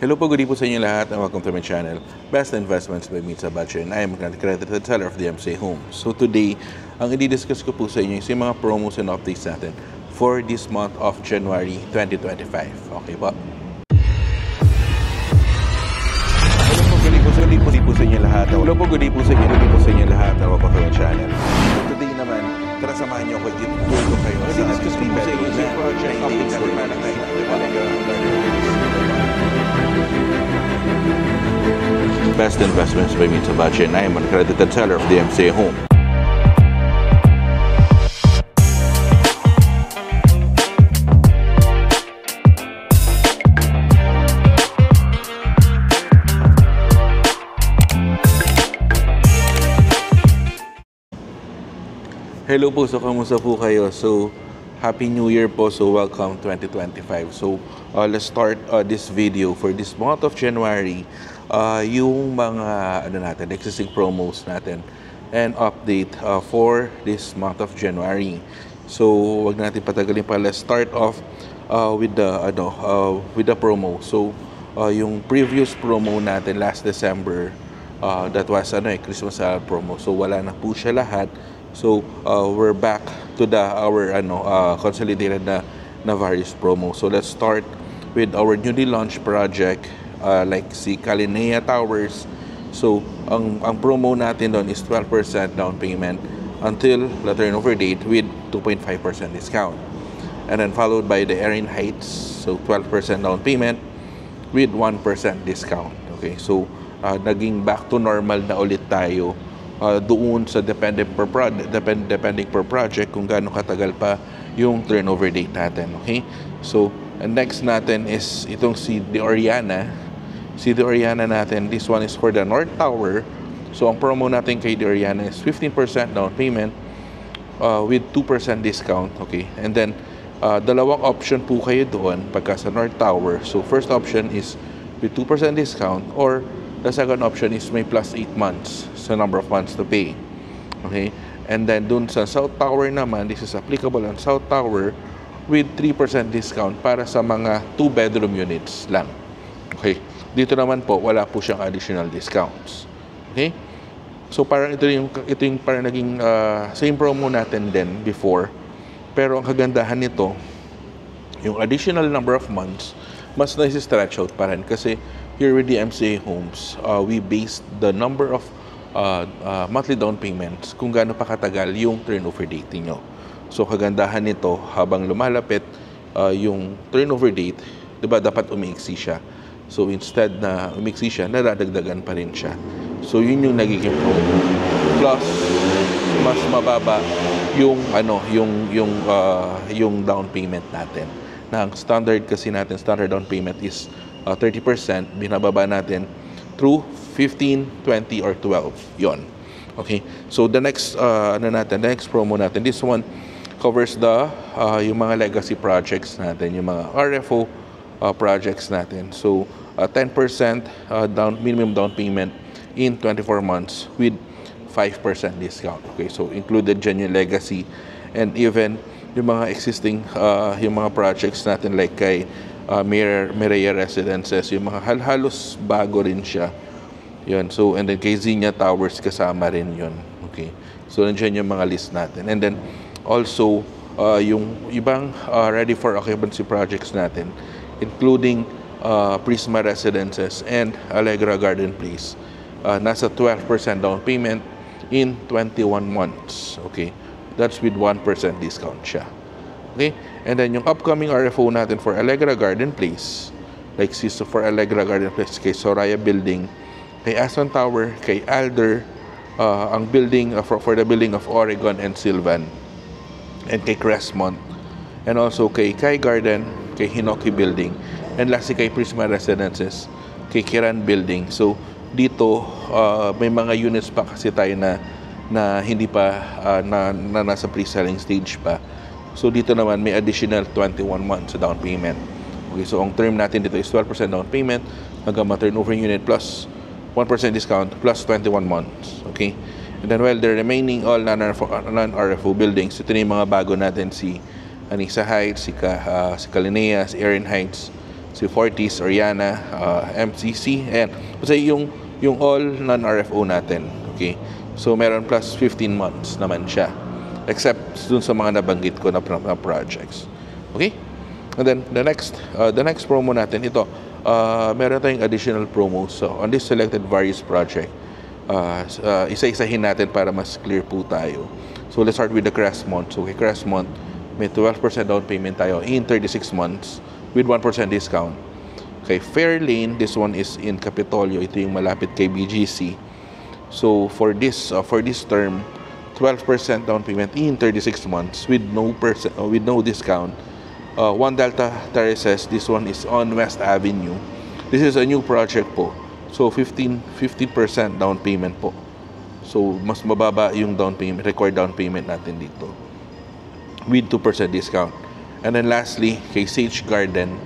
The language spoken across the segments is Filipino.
Hello po, good evening po sa inyo lahat and welcome to my channel, Best Investments by Mitza Batche, and I am an accredited seller of the MCA Homes. So today, ang i-discuss ko po sa inyo is yung mga promos and updates natin for this month of January 2025. Okay po? Hello po, good evening po sa inyo lahat. Hello po, good evening po sa inyo lahat and welcome to my channel. So today naman, tara samahan niyo ako, i-tour ko kayo sa i-discuss ko po sa inyo yung project updates natin para tayo. Best Investments by Mitza Batche, and I am an accredited seller of the MCA Home. Hello po, so kamusta po kayo? So, Happy New Year po, so welcome 2025. So, let's start this video for this month of January. Yung mga existing promos natin and update for this month of January. So, wag natin patagalin pa. Let's start off with the promo. So, yung previous promo natin last December, that was Christmas promo. So, wala na po siya lahat. So, we're back to our consolidated na various promo. So, let's start with our newly launched project like si Kalinea Towers. So, ang promo natin doon is 12% down payment until the turnover date with 2.5% discount. And then followed by the Erin Heights, so 12% down payment with 1% discount. Okay, so naging back to normal na ulit tayo doon sa depending per project kung gaano katagal pa yung turnover date natin. Okay, so and next natin is itong si De Oriana. Si De Oriana natin, this one is for the North Tower. So ang promo natin kay De Oriana is 15% down payment with 2% discount. Okay, and then dalawang option po kayo doon pagka sa North Tower. So first option is with 2% discount, or the second option is may plus 8 months sa number of months to pay. Okay, and then doon sa South Tower naman, this is applicable on South Tower with 3% discount para sa mga 2-bedroom units lang. Okay, dito naman po wala po siyang additional discounts. Okay, so parang ito yung parang naging same promo natin din before, pero ang kagandahan nito, yung additional number of months mas na-stretch out pa rin kasi here with the MCA Homes, we based the number of monthly down payments kung gaano pa katagal yung turnover date niyo. So kagandahan nito, habang lumalapit yung turnover date, 'di ba, dapat umiiksi siya. So instead na umiksi siya, nadadagdagan pa rin siya. So yun yung nagiging promo. Plus mas mababa yung yung down payment natin. Na ang standard kasi natin, standard down payment is 30%, binababa natin through 15, 20 or 12. Yon. Okay. So the next the next promo natin, this one covers yung mga legacy projects natin, yung mga RFO projects natin. So 10% minimum down payment in 24 months with 5% discount. Okay, so included dyan yung legacy and even yung mga existing yung mga projects natin like kay Mireya Residences, yung mga halos bago rin siya. Yun. So and then kay Xenia Towers kasama rin yun. Okay, so nandiyan yung mga list natin. And then also yung ibang ready for occupancy projects natin, including Prisma Residences and Allegra Garden Place. Nasa 12% down payment in 21 months. Okay, that's with 1% discount siya. Okay, and then yung upcoming RFO natin for Allegra Garden Place, like for Allegra Garden Place, kay Soraya Building, kay Aston Tower, kay Alder, ang building for the building of Oregon and Sylvan, and kay Crestmont, and also kay Kai Garden, kay Hinoki Building, and lastly kay Prisma Residences, kay Kiran Building. So dito may mga units pa kasi tayo na hindi pa na nasa pre-selling stage pa. So dito naman may additional 21 months down payment. Okay, so ang term natin dito is 12% down payment hanggang ma-turnover unit plus 1% discount plus 21 months. Okay, and then while the remaining all non-RFO buildings, ito na yung mga bago natin, si Anissa Heights, si Kalinea, si Erin Heights, si Fortis, Oriana, MCC, and kasi yung all non-RFO natin. Okay? So meron plus 15 months naman siya. Except dun sa mga nabanggit ko na projects. Okay? And then the next promo natin ito, meron tayong additional promos. So on this selected various project, isa-isahin natin para mas clear po tayo. So let's start with the Crestmont. So kay Crestmont, may 12% down payment tayo in 36 months with 1% discount. Kay Fairlane, this one is in Capitolio. Ito yung malapit kay BGC. So for this term, 12% down payment in 36 months with no discount. One Delta Terraces, this one is on West Avenue. This is a new project po. So 50% down payment po. So mas mababa yung required down payment natin dito with 2% discount. And then lastly, kay Sage Garden,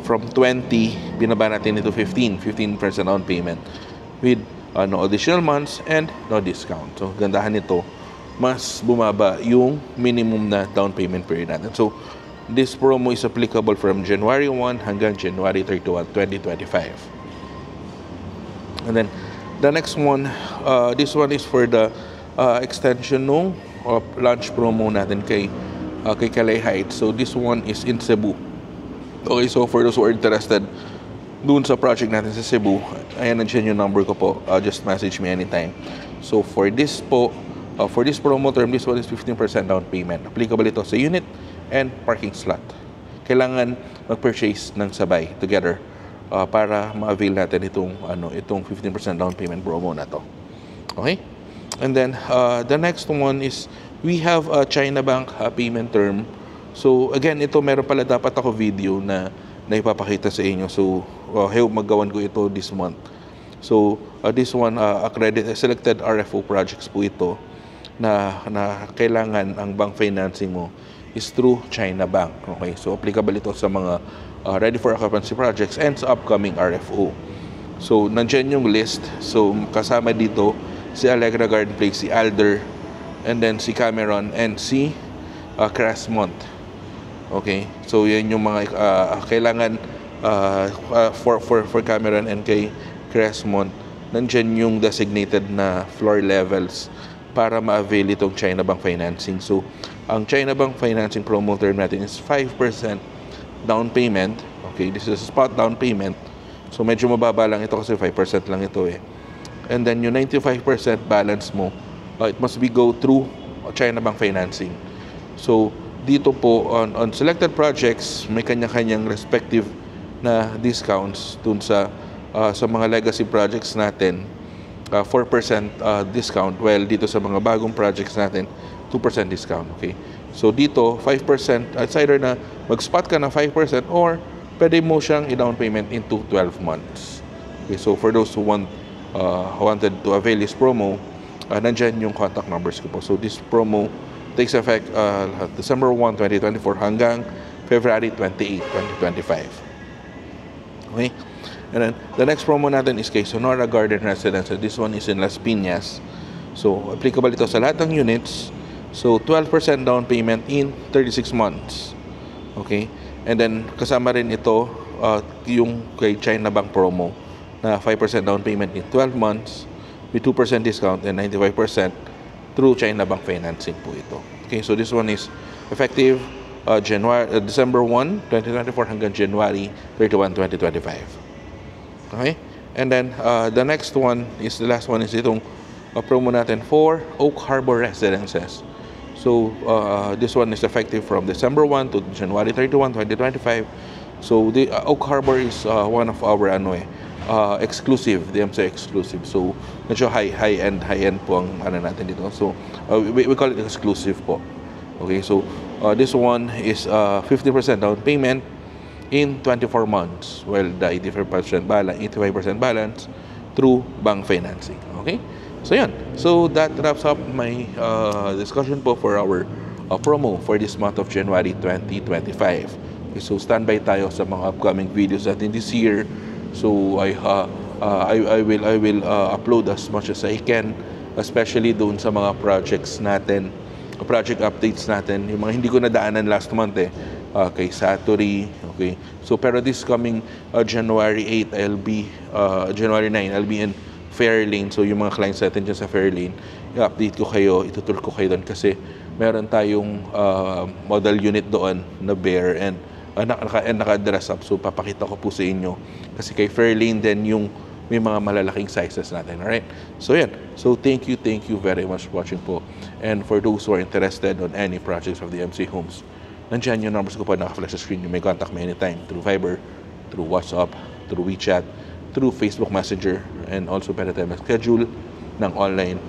from 20 binaba natin ito 15% down payment with no additional months and no discount. So gandahan nito, mas bumaba yung minimum na down payment period natin. So this promo is applicable from January 1 hanggang January 31, 2025. And then the next one, this one is for the extension ng launch promo natin kay Calais Heights. So this one is in Cebu. Okay, so for those who are interested dun sa project natin sa Cebu, ayan, nandiyan yung number ko po. Just message me anytime. So for this po, for this promo term, this one is 15% down payment. Applicable ito sa unit and parking slot. Kailangan mag-purchase ng sabay together para ma-avail natin itong 15% down payment promo na to. Okay? And then the next one is we have a China Bank payment term. So again, ito meron pala dapat ako video na ipapakita sa inyo. So magawan ko ito this month. So this one, selected RFO projects po ito na kailangan ang bank financing mo is through China Bank. Okay, so applicable ito sa mga ready for occupancy projects and sa upcoming RFO. So nandiyan yung list. So kasama dito si Allegra Garden Place, si Alder, and then si Cameron and si Crestmont. Okay, so yan yung mga kailangan for Cameron and kay Crestmont. Nandiyan yung designated na floor levels para ma-avail itong China Bank financing. So ang China Bank financing promo term natin is 5% down payment. Okay, this is a spot down payment. So medyo mababa lang ito kasi 5% lang ito eh. And then yung 95% balance mo, it must be go through China Bank financing. So dito po on selected projects, may kanya-kanyang respective na discounts dun sa mga legacy projects natin. 4% discount, while dito sa mga bagong projects natin 2% discount. Okay, so dito 5%, it's either na mag-spot ka na 5% or pwede mo siyang i-down payment into 12 months. Okay, so for those who wanted to avail this promo, nandyan yung contact numbers ko po. So this promo takes effect December 1, 2024 hanggang February 28, 2025. Okay, and then the next promo natin is kay Sonora Garden Residence. This one is in Las Piñas. So applicable ito sa lahat ng units. So 12% down payment in 36 months. Okay, and then kasama rin ito yung kay China Bank promo na 5% down payment in 12 months with 2% discount and 95% through China Bank financing po ito. Okay, so this one is effective December 1, 2024 hanggang January 31, 2025. Okay, and then the next one is, the last one is itong promo natin for Oak Harbor Residences. So this one is effective from December 1 to January 31, 2025. So the Oak Harbor is one of our exclusive, DMCI exclusive. So medyo high-end po ang natin dito. So we call it exclusive po. Okay, so this one is 50% down payment in 24 months, while the 85% balance through bank financing. Okay, so yan. So that wraps up my discussion po for our promo for this month of January 2025. Okay, so standby tayo sa mga upcoming videos natin this year. So I will upload as much as I can, especially doon sa mga projects natin, project updates natin, yung mga hindi ko nadaanan last month kay Satori. Okay, so pero this coming January 8, January 9, I'll be in Fairlane. So yung mga clients natin dyan sa Fairlane, i-update ko kayo, itutur ko kayo doon kasi meron tayong model unit doon na Bear and naka-dress up. So papakita ko po sa inyo kasi kay Fairlane din yung may mga malalaking sizes natin. Alright? So yan. So thank you very much for watching po. And for those who are interested on any projects of the MC Homes, nandiyan yung numbers ko po naka-flash sa screen. You may contact me anytime through Viber, through WhatsApp, through WeChat, through Facebook Messenger, and also pwede tayo mag-schedule ng online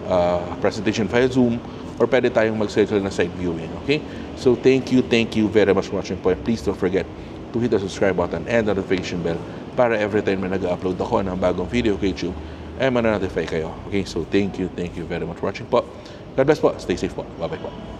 presentation via Zoom or pwede tayong mag-schedule ng site viewing. Okay? So thank you very much for watching po. And please don't forget to hit the subscribe button and the notification bell para every time na nag-upload ako ng bagong video kay YouTube, ay mananotify kayo. Okay? So thank you very much for watching po. God bless po. Stay safe po. Bye-bye po.